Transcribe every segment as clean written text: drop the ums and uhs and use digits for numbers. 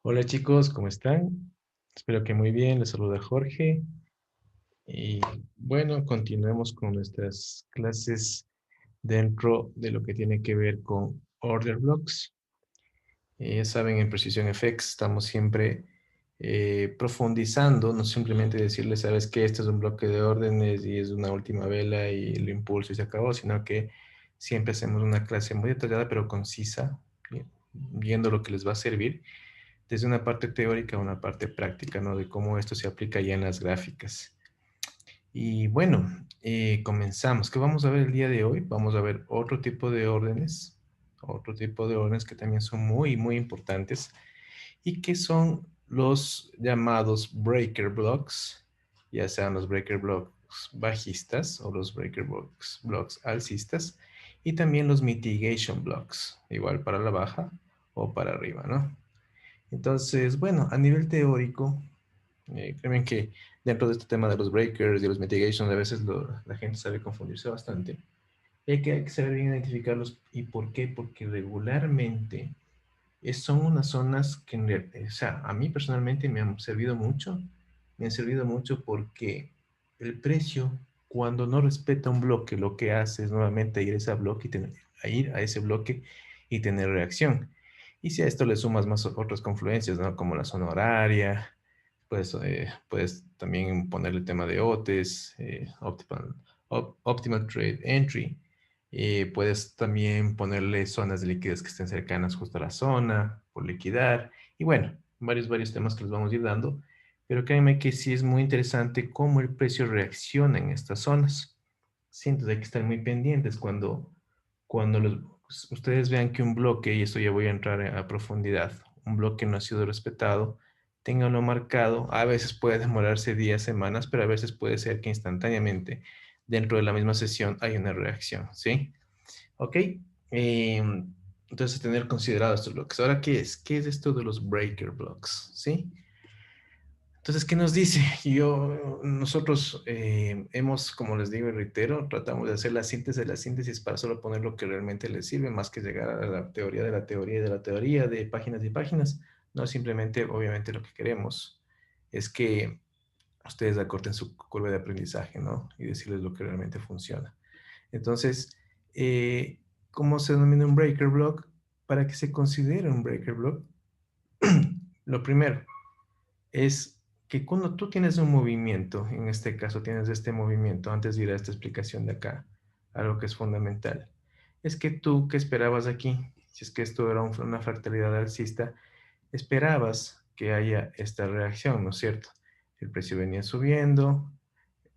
Hola chicos, ¿cómo están? Espero que muy bien, les saluda Jorge. Y bueno, continuemos con nuestras clases dentro de lo que tiene que ver con order blocks. Ya saben, en Precision FX estamos siempre profundizando, no simplemente decirles, sabes que este es un bloque de órdenes y es una última vela y lo impulso y se acabó, sino que siempre hacemos una clase muy detallada pero concisa, viendo lo que les va a servir desde una parte teórica a una parte práctica, ¿no? De cómo esto se aplica ya en las gráficas. Y bueno, comenzamos. ¿Qué vamos a ver el día de hoy? Vamos a ver otro tipo de órdenes que también son muy, muy importantes y que son los llamados breaker blocks, ya sean los breaker blocks bajistas o los breaker blocks alcistas, y también los mitigation blocks, igual para la baja o para arriba, ¿no? Entonces, bueno, a nivel teórico, créanme que dentro de este tema de los breakers y los mitigations, a veces la gente sabe confundirse bastante. Y hay que saber bien identificarlos. ¿Y por qué? Porque regularmente son unas zonas que, o sea, a mí personalmente me han servido mucho. Me han servido mucho porque el precio, cuando no respeta un bloque, lo que hace es nuevamente ir a ese bloque ir a ese bloque y tener reacción. Y si a esto le sumas más otras confluencias, ¿no? Como la zona horaria, pues puedes también ponerle el tema de OTES, Optimal Trade Entry. Puedes también ponerle zonas de liquidez que estén cercanas justo a la zona, por liquidar. Y bueno, varios temas que les vamos a ir dando. Pero créanme que sí es muy interesante cómo el precio reacciona en estas zonas. Sí, entonces hay que estar muy pendientes cuando ustedes vean que un bloque, y esto ya voy a entrar a profundidad, un bloque no ha sido respetado, ténganlo marcado. A veces puede demorarse días, semanas, pero a veces puede ser que instantáneamente dentro de la misma sesión hay una reacción, ¿sí? ¿Ok? Entonces, tener considerado estos bloques. Ahora, ¿qué es? ¿Qué es esto de los breaker blocks? ¿Sí? Entonces, ¿qué nos dice? Nosotros hemos, como les digo y reitero, tratamos de hacer la síntesis de la síntesis para solo poner lo que realmente les sirve, más que llegar a la teoría de la teoría de la teoría, de páginas y páginas. No, simplemente, obviamente, lo que queremos es que ustedes acorten su curva de aprendizaje, ¿no? Y decirles lo que realmente funciona. Entonces, eh, ¿cómo se denomina un breaker block? Para que se considere un breaker block, lo primero es que cuando tú tienes un movimiento, en este caso tienes este movimiento, antes de ir a esta explicación de acá, algo que es fundamental, es que tú, ¿qué esperabas aquí? Si es que esto era una fractalidad alcista, esperabas que haya esta reacción, ¿no es cierto? El precio venía subiendo,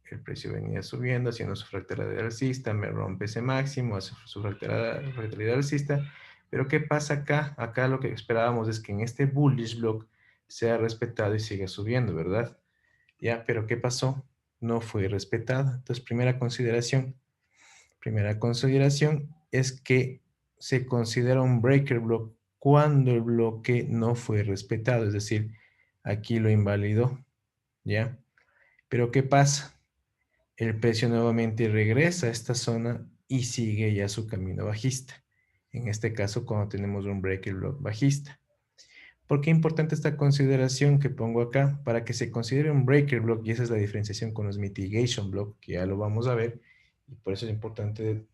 haciendo su fractalidad alcista, me rompe ese máximo, hace su fractalidad alcista, pero ¿qué pasa acá? Acá lo que esperábamos es que en este bullish block sea respetado y siga subiendo, ¿verdad? Ya, pero ¿qué pasó? No fue respetado. Entonces, primera consideración es que se considera un breaker block cuando el bloque no fue respetado, es decir, aquí lo invalidó, ¿ya? Pero ¿qué pasa? El precio nuevamente regresa a esta zona y sigue ya su camino bajista. En este caso, cuando tenemos un breaker block bajista. ¿Por qué es importante esta consideración que pongo acá? Para que se considere un breaker block, y esa es la diferenciación con los mitigation block, que ya lo vamos a ver, y por eso es importante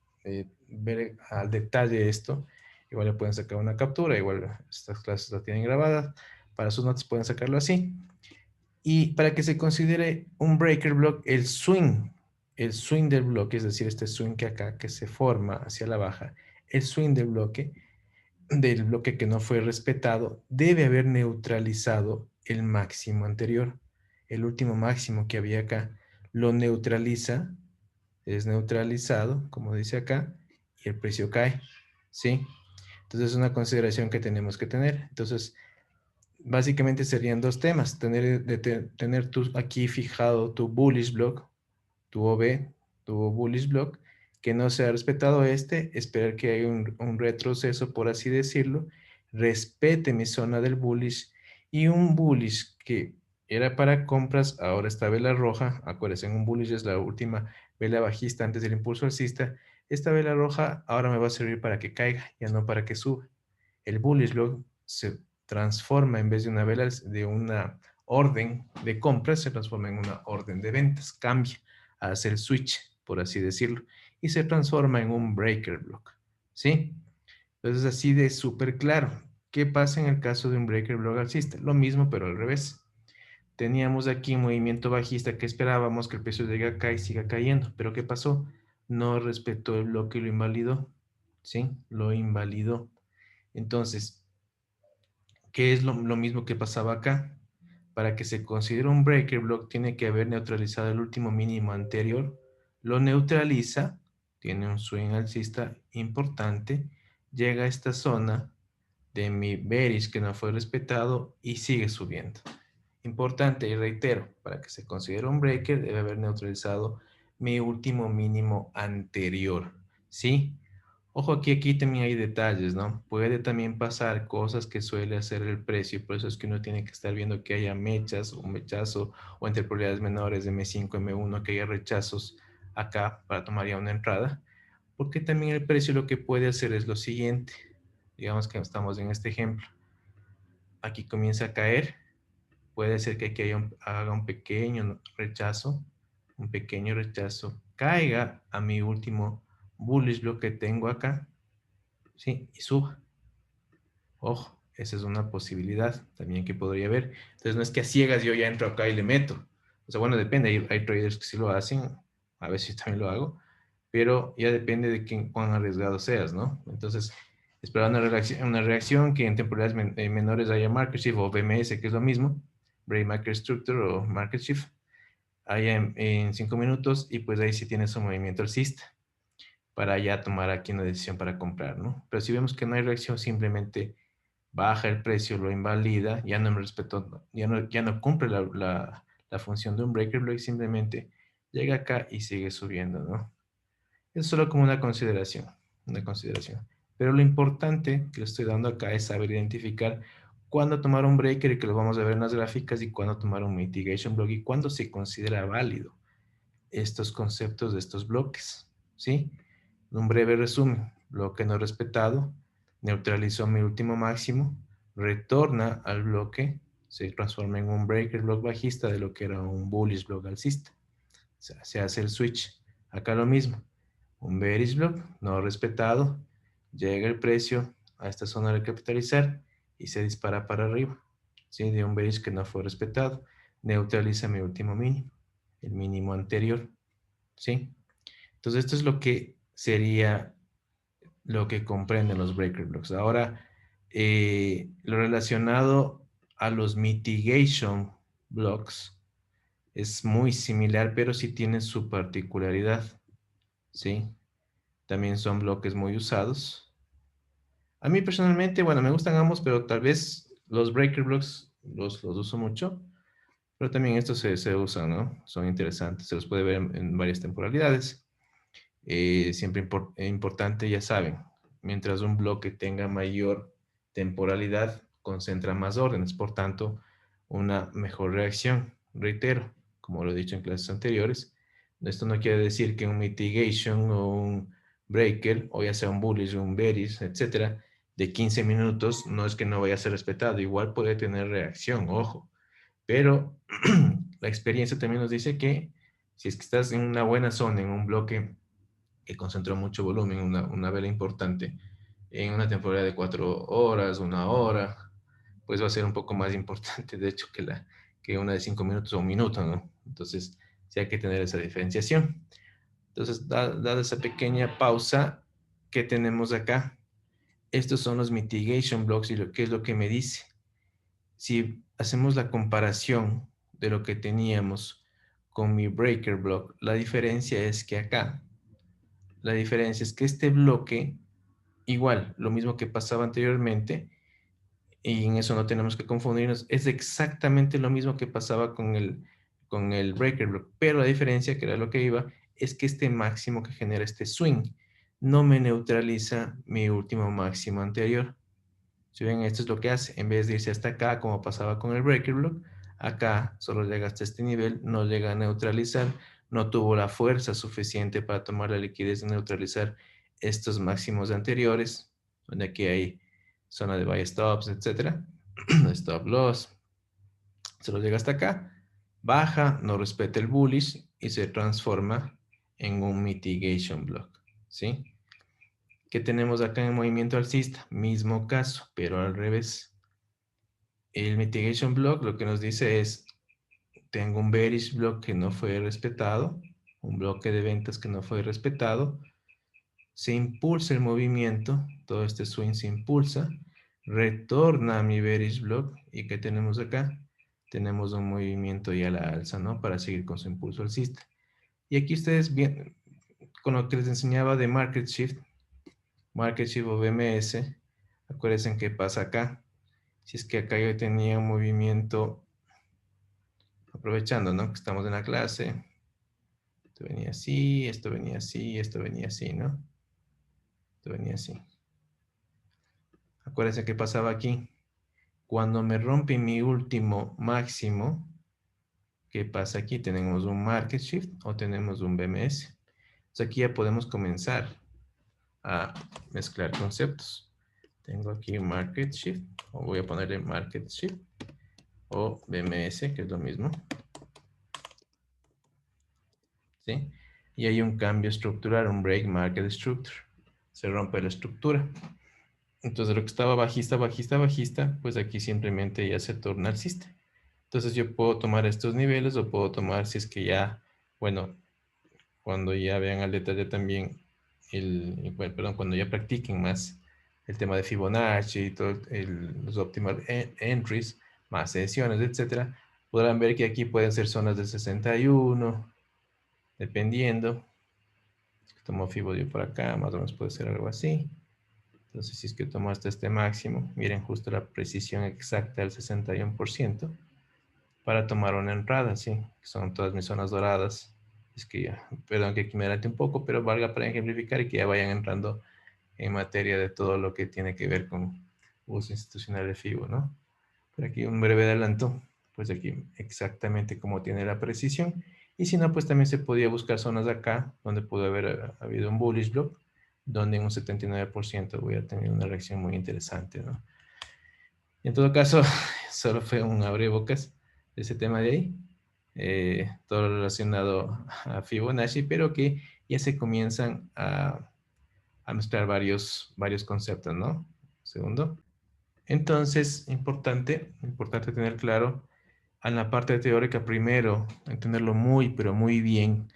ver al detalle esto. Igual le pueden sacar una captura, igual estas clases la tienen grabadas, para sus notas pueden sacarlo así. Y para que se considere un breaker block, el swing del bloque, es decir, este swing que acá, que se forma hacia la baja, el swing del bloque que no fue respetado, debe haber neutralizado el máximo anterior. El último máximo que había acá lo neutraliza, es neutralizado, como dice acá, y el precio cae, ¿sí? Entonces es una consideración que tenemos que tener. Entonces, básicamente serían dos temas, tener aquí fijado tu bullish block, tu OB, tu bullish block, que no se ha respetado esperar que haya un retroceso, por así decirlo, respete mi zona del bullish, y un bullish que era para compras, ahora está vela roja, acuérdense, un bullish es la última vela bajista antes del impulso alcista, esta vela roja ahora me va a servir para que caiga, ya no para que suba. El bullish block transforma, en vez de una vela, de una orden de compras, se transforma en una orden de ventas, cambia, hace el switch, por así decirlo, y se transforma en un breaker block, ¿sí? Entonces, así de súper claro. ¿Qué pasa en el caso de un breaker block alcista? Lo mismo, pero al revés. Teníamos aquí un movimiento bajista que esperábamos que el precio llegue acá y siga cayendo. Pero ¿qué pasó? No respetó el bloque y lo invalidó. ¿Sí? Lo invalidó. Entonces, ¿qué es lo mismo que pasaba acá? Para que se considere un breaker block, tiene que haber neutralizado el último mínimo anterior. Lo neutraliza, tiene un swing alcista importante, llega a esta zona de mi bearish que no fue respetado y sigue subiendo. Importante, y reitero, para que se considere un breaker debe haber neutralizado mi último mínimo anterior, ¿sí? Ojo, aquí también hay detalles, ¿no? Puede también pasar cosas que suele hacer el precio, y por eso es que uno tiene que estar viendo que haya mechas, un mechazo, o entre probabilidades menores de M5, M1, que haya rechazos acá para tomar ya una entrada, porque también el precio lo que puede hacer es lo siguiente. Digamos que estamos en este ejemplo. Aquí comienza a caer, puede ser que aquí haga un pequeño rechazo, caiga a mi último bullish block que tengo acá, ¿sí? Y suba. Ojo, esa es una posibilidad también que podría haber. Entonces no es que a ciegas yo ya entro acá y le meto. O sea, bueno, depende, hay traders que sí lo hacen, a veces yo también lo hago, pero ya depende de cuán arriesgado seas, ¿no? Entonces, esperar una reacción que en temporalidades menores haya market shift o BMS, que es lo mismo, Break Market Structure o Market Shift, haya en 5 minutos, y pues ahí sí tienes un movimiento alcista para ya tomar aquí una decisión para comprar, ¿no? Pero si vemos que no hay reacción, simplemente baja el precio, lo invalida, ya no me respetó, ya no cumple la función de un breaker block, simplemente llega acá y sigue subiendo, ¿no? Es solo como una consideración, una consideración. Pero lo importante que le estoy dando acá es saber identificar cuándo tomar un breaker, y que lo vamos a ver en las gráficas, y cuándo tomar un mitigation block, y cuándo se considera válido estos conceptos de estos bloques, ¿sí? Un breve resumen: bloque no respetado, neutralizó mi último máximo, retorna al bloque, se transforma en un breaker block bajista de lo que era un bullish block alcista. O sea, se hace el switch. Acá lo mismo, un bearish block no respetado, llega el precio a esta zona de capitalizar y se dispara para arriba, ¿sí? De un bearish que no fue respetado, neutraliza mi último mínimo, el mínimo anterior, ¿sí? Entonces esto es lo que sería lo que comprenden los breaker blocks. Ahora, lo relacionado a los mitigation blocks es muy similar, pero sí tiene su particularidad, ¿sí? También son bloques muy usados. A mí personalmente, bueno, me gustan ambos, pero tal vez los breaker blocks los uso mucho, pero también estos se usan, ¿no? Son interesantes, se los puede ver en varias temporalidades. Siempre importante, ya saben, mientras un bloque tenga mayor temporalidad, concentra más órdenes, por tanto, una mejor reacción. Reitero, como lo he dicho en clases anteriores, esto no quiere decir que un mitigation o un breaker, o ya sea un bullish o un bearish, etcétera, de 15 minutos, no es que no vaya a ser respetado, igual puede tener reacción, ojo, pero la experiencia también nos dice que si es que estás en una buena zona, en un bloque que concentró mucho volumen, una vela importante, en una temporada de 4 horas, 1 hora, pues va a ser un poco más importante, de hecho, que una de 5 minutos o un minuto, ¿no? Entonces, sí hay que tener esa diferenciación. Entonces, dada esa pequeña pausa que tenemos acá, estos son los mitigation blocks, y qué es lo que me dice. Si hacemos la comparación de lo que teníamos con mi breaker block, la diferencia es que acá, la diferencia es que este bloque, igual, lo mismo que pasaba anteriormente, y en eso no tenemos que confundirnos, es exactamente lo mismo que pasaba con el breaker block, pero la diferencia, que era lo que iba, es que este máximo que genera este swing no me neutraliza mi último máximo anterior. Si ven, esto es lo que hace, en vez de irse hasta acá, como pasaba con el breaker block, acá solo llega hasta este nivel, no llega a neutralizar, no tuvo la fuerza suficiente para tomar la liquidez de neutralizar estos máximos anteriores, donde aquí hay zona de buy stops, etcétera. Stop loss. Se lo llega hasta acá. Baja, no respeta el bullish y se transforma en un mitigation block. ¿Sí? ¿Qué tenemos acá en el movimiento alcista? Mismo caso, pero al revés. El mitigation block lo que nos dice es, tengo un bearish block que no fue respetado, un bloque de ventas que no fue respetado, se impulsa el movimiento, todo este swing se impulsa, retorna a mi bearish block, y ¿qué tenemos acá? Tenemos un movimiento ya a la alza, ¿no? Para seguir con su impulso alcista. Y aquí ustedes, bien, con lo que les enseñaba de Market Shift o BMS, acuérdense qué pasa acá. Si es que acá yo tenía un movimiento, aprovechando, ¿no? Que estamos en la clase, esto venía así, esto venía así, esto venía así, ¿no? Esto venía así. Acuérdense qué pasaba aquí. Cuando me rompe mi último máximo, ¿qué pasa aquí? Tenemos un Market Shift o tenemos un BMS. Entonces aquí ya podemos comenzar a mezclar conceptos. Tengo aquí Market Shift, o voy a ponerle Market Shift, o BMS, que es lo mismo. ¿Sí? Y hay un cambio estructural, un break market structure. Se rompe la estructura. Entonces lo que estaba bajista, bajista, bajista, pues aquí simplemente ya se torna alcista. Entonces yo puedo tomar estos niveles o puedo tomar, si es que ya, bueno, cuando ya vean al detalle también, bueno, perdón, cuando ya practiquen más el tema de Fibonacci y todos los optimal entries, más sesiones, etcétera, podrán ver que aquí pueden ser zonas de 61, dependiendo. Tomo Fibo yo por acá, más o menos puede ser algo así. Entonces, si es que tomo hasta este máximo, miren justo la precisión exacta del 61% para tomar una entrada, ¿sí? Que son todas mis zonas doradas. Es que ya, perdón que aquí me adelante un poco, pero valga para ejemplificar y que ya vayan entrando en materia de todo lo que tiene que ver con uso institucional de FIBO, ¿no? Por aquí un breve adelanto, pues aquí exactamente como tiene la precisión. Y si no, pues también se podía buscar zonas de acá, donde pudo haber habido un bullish block, donde en un 79% voy a tener una reacción muy interesante, ¿no? En todo caso, solo fue un abrebocas de ese tema de ahí, todo relacionado a Fibonacci, pero que ya se comienzan a mezclar varios conceptos, ¿no? Segundo. Entonces, importante tener claro en la parte teórica primero, entenderlo muy, pero muy bien.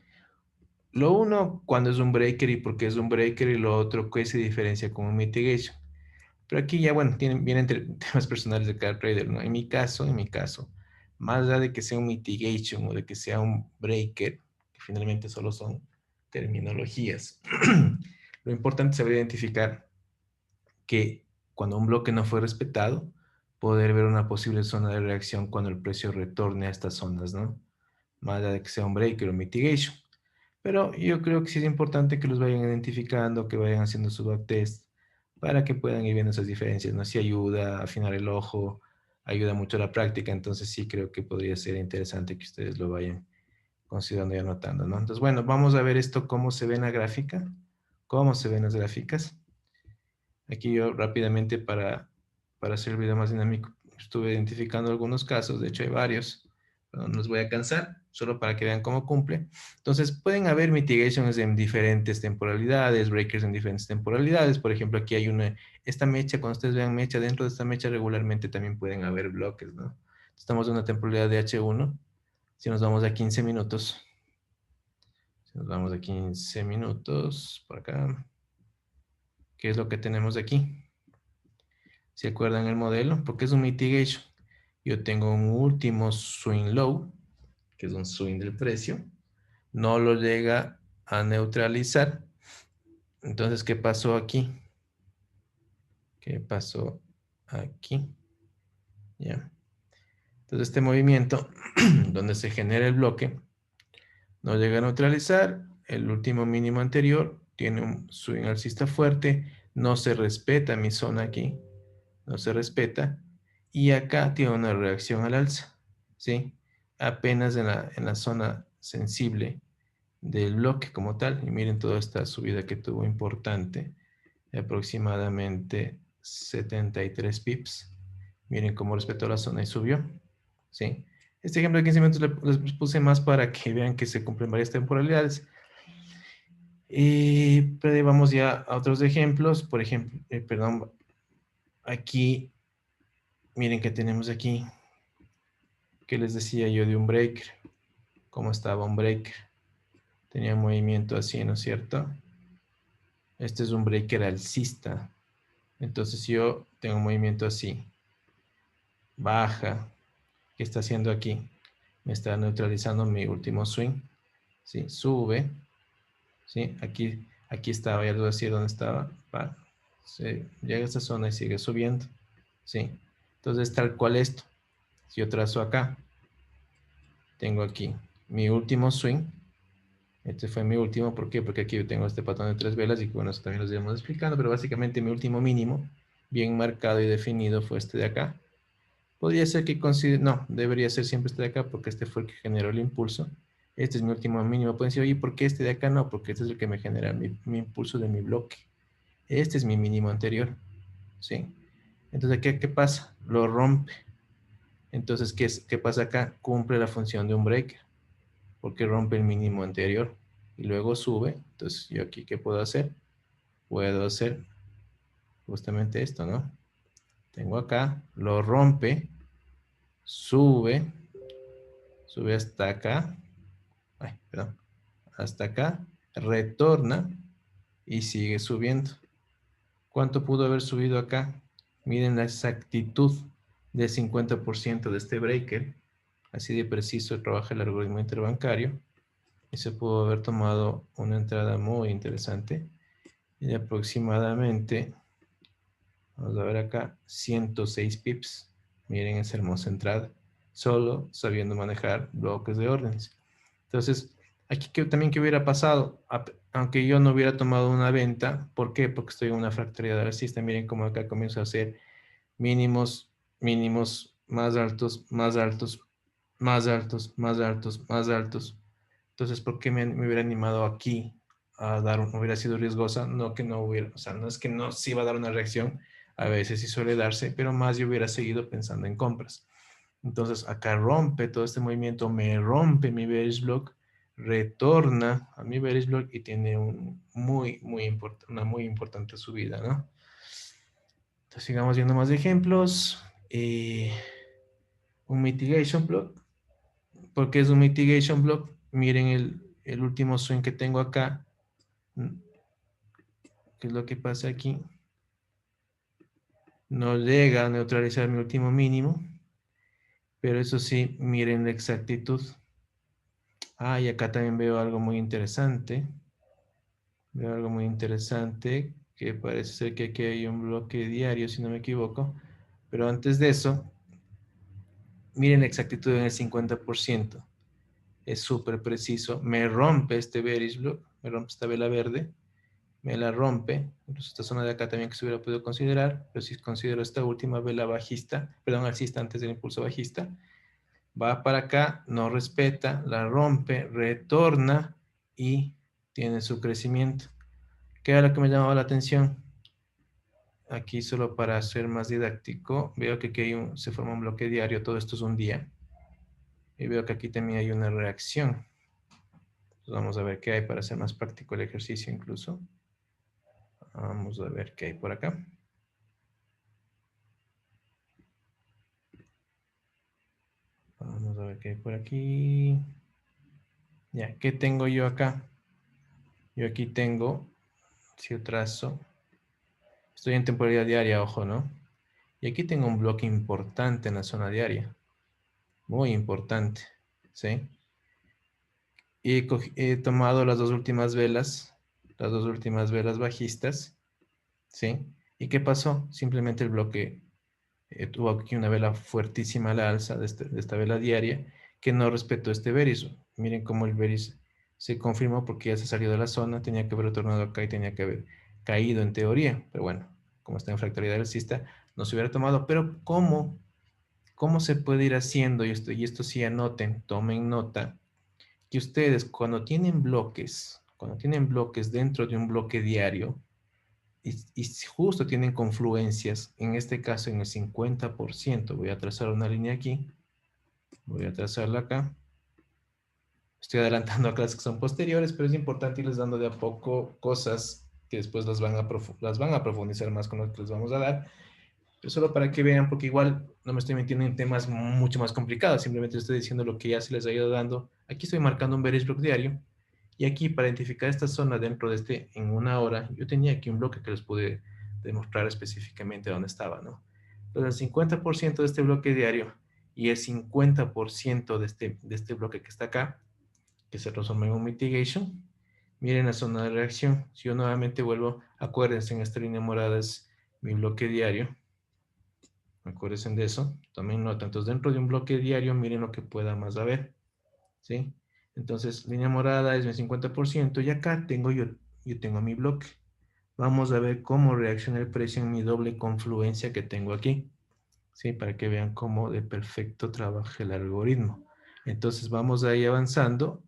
Lo uno, cuando es un breaker y por qué es un breaker, y lo otro, qué se diferencia con un mitigation. Pero aquí ya, bueno, vienen temas personales de cada trader, ¿no? En mi caso, más allá de que sea un mitigation o de que sea un breaker, que finalmente solo son terminologías, lo importante es saber identificar que cuando un bloque no fue respetado, poder ver una posible zona de reacción cuando el precio retorne a estas zonas, ¿no? Más allá de que sea un breaker o mitigation. Pero yo creo que sí es importante que los vayan identificando, que vayan haciendo su backtest para que puedan ir viendo esas diferencias, ¿no? Sí ayuda a afinar el ojo, ayuda mucho la práctica, entonces sí creo que podría ser interesante que ustedes lo vayan considerando y anotando, ¿no? Entonces, bueno, vamos a ver esto, cómo se ve en la gráfica, cómo se ven las gráficas. Aquí yo rápidamente para hacer el video más dinámico estuve identificando algunos casos, de hecho hay varios, pero no los voy a cansar, solo para que vean cómo cumple. Entonces pueden haber mitigations en diferentes temporalidades, breakers en diferentes temporalidades. Por ejemplo, aquí hay esta mecha, cuando ustedes vean mecha, dentro de esta mecha regularmente también pueden haber bloques, ¿no? Estamos en una temporalidad de H1, si nos vamos a 15 minutos, si nos vamos a 15 minutos, por acá, ¿qué es lo que tenemos aquí? ¿Se acuerdan el modelo? Porque es un mitigation. Yo tengo un último swing low, que es un swing del precio. No lo llega a neutralizar. Entonces, ¿qué pasó aquí? ¿Qué pasó aquí? Ya. Entonces, este movimiento, donde se genera el bloque, no llega a neutralizar. El último mínimo anterior tiene un swing alcista fuerte. No se respeta mi zona aquí. No se respeta. Y acá tiene una reacción al alza, ¿sí? Apenas en la zona sensible del bloque como tal. Y miren toda esta subida que tuvo importante, de aproximadamente 73 pips. Miren cómo respetó la zona y subió. ¿Sí? Este ejemplo de 15 minutos les puse más para que vean que se cumplen varias temporalidades. Pero vamos ya a otros ejemplos. Por ejemplo, perdón, aquí, miren que tenemos aquí, que les decía yo de un breaker. ¿Cómo estaba un breaker? Tenía un movimiento así, ¿no es cierto? Este es un breaker alcista. Entonces yo tengo un movimiento así. Baja. ¿Qué está haciendo aquí? Me está neutralizando mi último swing. ¿Sí? Sube. ¿Sí? Aquí estaba, ya lo decía dónde estaba. Va. Llega a esta zona y sigue subiendo. ¿Sí? Entonces tal cual esto. Si yo trazo acá, tengo aquí mi último swing. Este fue mi último, ¿por qué? Porque aquí yo tengo este patrón de 3 velas y bueno, eso también lo iremos explicando, pero básicamente mi último mínimo, bien marcado y definido, fue este de acá. Podría ser que considere, no, debería ser siempre este de acá porque este fue el que generó el impulso. Este es mi último mínimo. Pueden decir, oye, ¿por qué este de acá no? Porque este es el que me genera mi impulso de mi bloque. Este es mi mínimo anterior, ¿sí? Entonces, ¿qué pasa? Lo rompe. Entonces, ¿qué pasa acá? Cumple la función de un breaker porque rompe el mínimo anterior y luego sube. Entonces, yo aquí, ¿qué puedo hacer? Puedo hacer justamente esto, ¿no? Tengo acá, lo rompe, sube hasta acá, ay, perdón, hasta acá, retorna y sigue subiendo. ¿Cuánto pudo haber subido acá? Miren la exactitud del 50% de este breaker, así de preciso trabaja el algoritmo interbancario y se pudo haber tomado una entrada muy interesante de aproximadamente, vamos a ver acá, 106 pips. Miren esa hermosa entrada, solo sabiendo manejar bloques de órdenes. Entonces, aquí también que hubiera pasado, aunque yo no hubiera tomado una venta, ¿por qué? Porque estoy en una fractalidad alcista. Miren cómo acá comienzo a hacer mínimos, mínimos, más altos, más altos, más altos, más altos, más altos. Entonces, ¿por qué me hubiera animado aquí a dar, hubiera sido riesgosa? No que no hubiera, o sea, no es que no se iba a dar una reacción, a veces sí suele darse, pero más yo hubiera seguido pensando en compras. Entonces, acá rompe todo este movimiento, me rompe mi bearish block, retorna a mi bearish block y tiene una muy importante subida, ¿no? Entonces, sigamos viendo más ejemplos. Un mitigation block. ¿Por qué es un mitigation block? Miren el último swing que tengo acá. ¿Qué es lo que pasa aquí? No llega a neutralizar mi último mínimo. Pero eso sí, miren la exactitud. Ah, y acá también veo algo muy interesante. Veo algo muy interesante, que parece ser que aquí hay un bloque diario, si no me equivoco. Pero antes de eso, miren la exactitud en el 50%. Es súper preciso. Me rompe este bearish block, me rompe esta vela verde, me la rompe. Incluso esta zona de acá también que se hubiera podido considerar, pero si considero esta última vela bajista, perdón, alcista antes del impulso bajista, va para acá, no respeta, la rompe, retorna y tiene su crecimiento. ¿Qué era lo que me llamaba la atención? Aquí solo para ser más didáctico, veo que aquí se forma un bloque diario, todo esto es un día. Y veo que aquí también hay una reacción. Entonces vamos a ver qué hay para hacer más práctico el ejercicio incluso. Vamos a ver qué hay por acá. Vamos a ver qué hay por aquí. Ya, ¿qué tengo yo acá? Yo aquí tengo, si yo trazo, estoy en temporalidad diaria, ojo, ¿no? Y aquí tengo un bloque importante en la zona diaria. Muy importante, ¿sí? Y he tomado las dos últimas velas bajistas, ¿sí? ¿Y qué pasó? Simplemente el bloque tuvo aquí una vela fuertísima a la alza de esta vela diaria que no respetó este bearish. Miren cómo el bearish se confirmó porque ya se salió de la zona, tenía que haber retornado acá y tenía que haber caído en teoría, pero bueno, como está en fractalidad alcista, no se hubiera tomado. Pero ¿cómo se puede ir haciendo? Y esto sí anoten, tomen nota que ustedes cuando tienen bloques dentro de un bloque diario, y justo tienen confluencias, en este caso en el 50%. Voy a trazar una línea aquí, voy a trazarla acá. Estoy adelantando a clases que son posteriores, pero es importante irles dando de a poco cosas que después las van a profundizar más con lo que les vamos a dar. Pero solo para que vean, porque igual no me estoy metiendo en temas mucho más complicados, simplemente estoy diciendo lo que ya se les ha ido dando. Aquí estoy marcando un bearish block diario, y aquí para identificar esta zona dentro de este, en una hora, yo tenía aquí un bloque que les pude demostrar específicamente dónde estaba, ¿no? Entonces el 50% de este bloque diario y el 50% de este bloque que está acá, que se transforma en un mitigation, miren la zona de reacción. Si yo nuevamente vuelvo, acuérdense, en esta línea morada es mi bloque diario, acuérdense de eso, tomen nota. Entonces dentro de un bloque diario, miren lo que pueda más haber, ¿sí? Entonces línea morada es mi 50% y acá tengo yo tengo mi bloque. Vamos a ver cómo reacciona el precio en mi doble confluencia que tengo aquí, ¿sí? Para que vean cómo de perfecto trabaja el algoritmo. Entonces vamos a ir avanzando.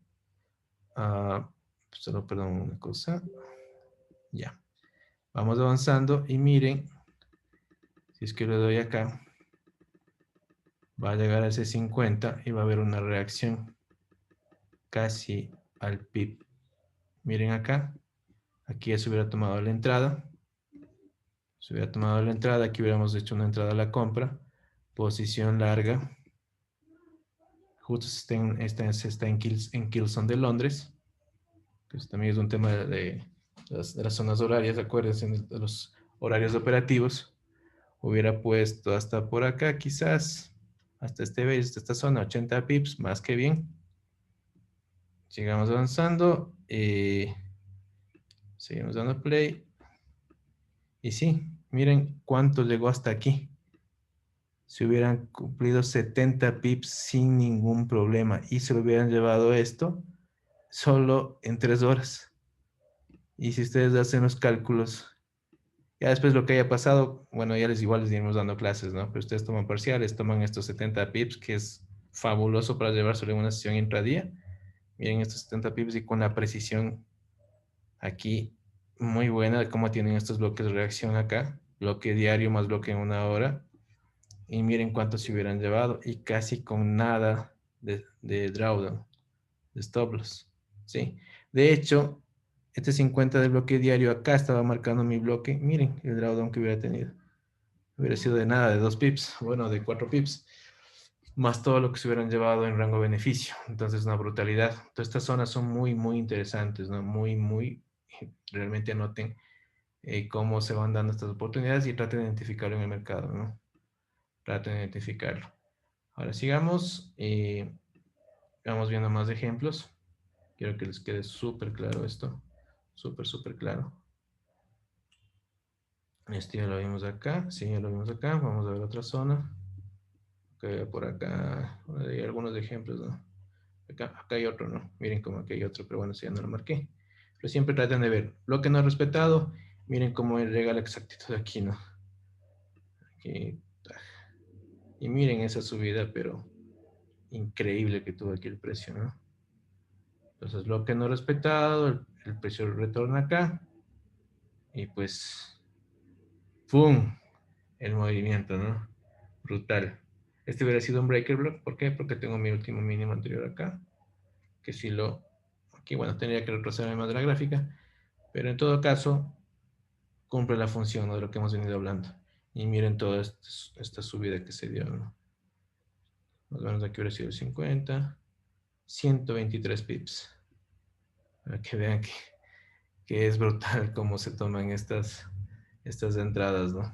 Solo perdón una cosa. Ya. Vamos avanzando y miren, si es que le doy acá, va a llegar a ese 50 y va a haber una reacción casi al PIB. Miren acá, aquí ya se hubiera tomado la entrada. Se hubiera tomado la entrada, aquí hubiéramos hecho una entrada a la compra. Posición larga. Justo está en Kilson de Londres. Que también es un tema de las zonas horarias, acuérdense de los horarios operativos. Hubiera puesto hasta por acá, quizás, hasta esta zona, 80 pips, más que bien. Sigamos avanzando. Seguimos dando play. Y sí, miren cuánto llegó hasta aquí. Se hubieran cumplido 70 pips sin ningún problema y se lo hubieran llevado esto solo en 3 horas. Y si ustedes hacen los cálculos, ya después lo que haya pasado, bueno, ya igual les iremos dando clases, ¿no? Pero ustedes toman parciales, toman estos 70 pips, que es fabuloso para llevárselo en una sesión intradía. Miren estos 70 pips y con la precisión aquí muy buena de cómo tienen estos bloques de reacción acá. Bloque diario más bloque en una hora. Y miren cuánto se hubieran llevado y casi con nada de drawdown, de stop loss, ¿sí? De hecho, este 50 del bloque diario acá estaba marcando mi bloque. Miren el drawdown que hubiera tenido. Hubiera sido de nada, de 2 pips, bueno, de 4 pips, más todo lo que se hubieran llevado en rango beneficio. Entonces, una brutalidad. Todas estas zonas son muy, muy interesantes, ¿no? Muy, realmente anoten cómo se van dando estas oportunidades y traten de identificarlo en el mercado, ¿no? Traten de identificarlo. Ahora sigamos. Vamos viendo más ejemplos. Quiero que les quede súper claro esto. Súper claro. Este ya lo vimos acá. Sí, ya lo vimos acá. Vamos a ver otra zona. Okay, por acá hay algunos ejemplos, ¿no? Acá hay otro, ¿no? Miren cómo aquí hay otro, pero bueno, si ya no lo marqué. Pero siempre traten de ver. Bloque no respetado. Miren cómo llega la exactitud aquí, ¿no? Aquí. Y miren esa subida, pero increíble que tuvo aquí el precio, ¿no? Entonces, bloque no respetado, el precio retorna acá. Y pues, ¡pum! El movimiento, ¿no? Brutal. Este hubiera sido un breaker block. ¿Por qué? Porque tengo mi último mínimo anterior acá. Que si lo... Aquí, bueno, tendría que retrocederme más de la gráfica. Pero en todo caso, cumple la función, ¿no?, de lo que hemos venido hablando. Y miren toda esta subida que se dio, ¿no? Más o menos aquí hubiera sido el 50. 123 pips. Para que vean que es brutal cómo se toman estas entradas, ¿no?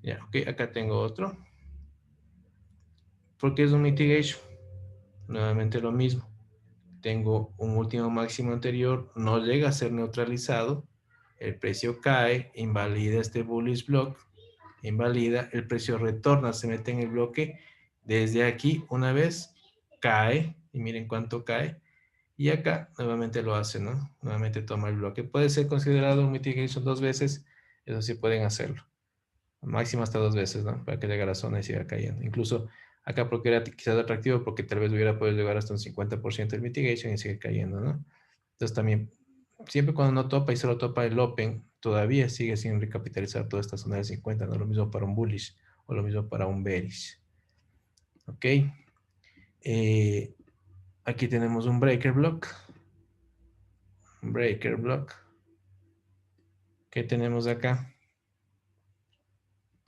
Ya, ok, acá tengo otro. Porque es un mitigation. Nuevamente lo mismo. Tengo un último máximo anterior, no llega a ser neutralizado, el precio cae, invalida este bullish block, invalida, el precio retorna, se mete en el bloque, desde aquí una vez cae, y miren cuánto cae, y acá nuevamente lo hace, ¿no? Nuevamente toma el bloque. Puede ser considerado un mitigation 2 veces, eso sí pueden hacerlo. Máximo hasta 2 veces, ¿no? Para que llegue a la zona y siga cayendo. Incluso acá porque era quizás atractivo porque tal vez hubiera podido llegar hasta un 50% del mitigation y sigue cayendo, ¿no? Entonces también, siempre cuando no topa y solo topa el open, todavía sigue sin recapitalizar toda esta zona de 50, no lo mismo para un bullish o lo mismo para un bearish. Ok. Aquí tenemos un breaker block. Breaker block. ¿Qué tenemos acá?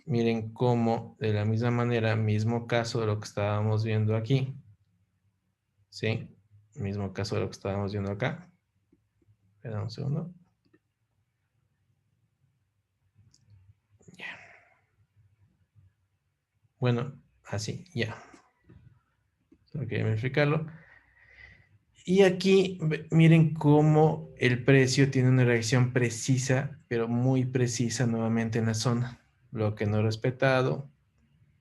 Miren cómo de la misma manera, mismo caso de lo que estábamos viendo aquí. ¿Sí? Mismo caso de lo que estábamos viendo acá. Espera un segundo. Ya. Bueno, así, ya. Tengo que verificarlo. Y aquí miren cómo el precio tiene una reacción precisa, pero muy precisa nuevamente en la zona. Bloque no respetado,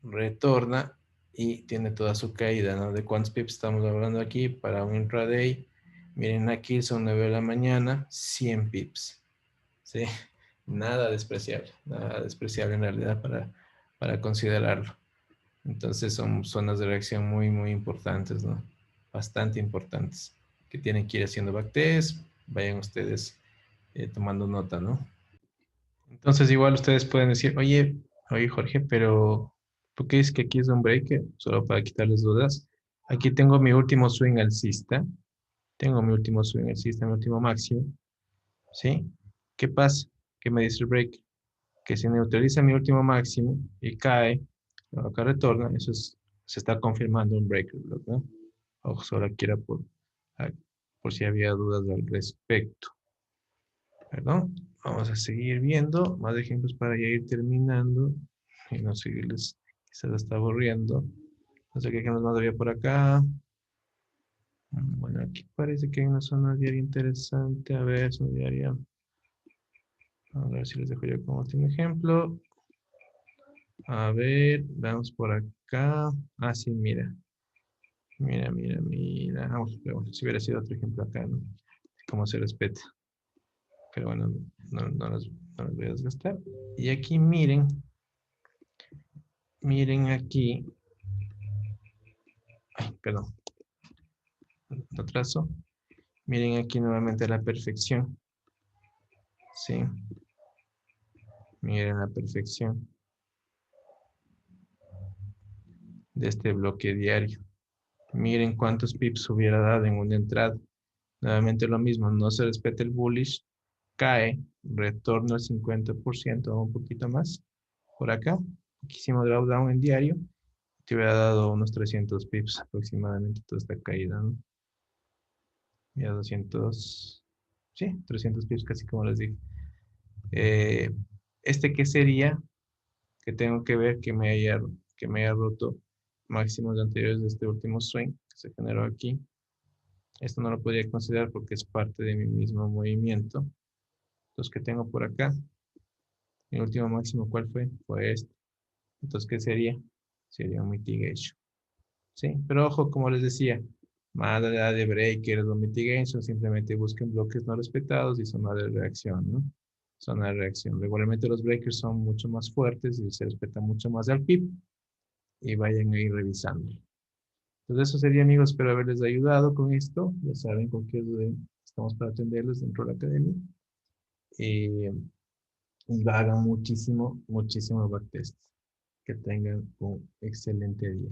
retorna y tiene toda su caída, ¿no? ¿De cuántos pips estamos hablando aquí para un intraday? Miren aquí son 9 de la mañana, 100 pips, ¿sí? Nada despreciable en realidad para considerarlo. Entonces son zonas de reacción muy, muy importantes, ¿no? Bastante importantes, que tienen que ir haciendo backtest, vayan ustedes tomando nota, ¿no? Entonces igual ustedes pueden decir, oye Jorge, pero ¿tú qué es que aquí es un break? Solo para quitarles dudas. Aquí tengo mi último swing alcista, tengo mi último swing alcista, mi último máximo, ¿sí? ¿Qué pasa? ¿Qué me dice el break? Que si neutraliza mi último máximo y cae, acá retorna, se está confirmando un breaker block, ¿no? Ojo, solo aquí era por si había dudas al respecto. Perdón, vamos a seguir viendo más ejemplos para ya ir terminando y no seguirles, se lo está aburriendo. No sé qué ejemplos más había por acá. Bueno, aquí parece que hay una zona diaria interesante. A ver, zona diaria. A ver si les dejo yo como último ejemplo. A ver, vamos por acá. Ah, sí, mira. Mira. Vamos, pero bueno, si hubiera sido otro ejemplo acá, ¿no? Cómo se respeta. Pero bueno, no los voy a desgastar. Y aquí miren aquí. Ay, perdón, lo trazo. Miren aquí nuevamente la perfección. Sí, miren la perfección de este bloque diario. Miren cuántos pips hubiera dado en una entrada. Nuevamente lo mismo, no se respeta el bullish, cae, retorno al 50% o un poquito más. Por acá, hicimos drawdown en diario, te hubiera dado unos 300 pips aproximadamente toda esta caída, ¿no? Ya 200, sí, 300 pips casi como les dije. Eh, ¿Qué sería? Que tengo que ver que me haya roto máximos anteriores de este último swing que se generó aquí. Esto no lo podría considerar porque es parte de mi mismo movimiento. Entonces, ¿qué tengo por acá? Mi último máximo, ¿cuál fue? Fue este. Entonces, ¿qué sería? Sería un mitigation. Sí, pero ojo, como les decía, más allá de breakers o mitigation, simplemente busquen bloques no respetados y zona de reacción, ¿no? Zona de reacción. Regularmente los breakers son mucho más fuertes y se respeta mucho más al PIB y vayan a ir revisando. Entonces, eso sería, amigos, espero haberles ayudado con esto. Ya saben con qué estamos para atenderlos dentro de la academia. Eh, y hagan muchísimo backtest. Que tengan un excelente día.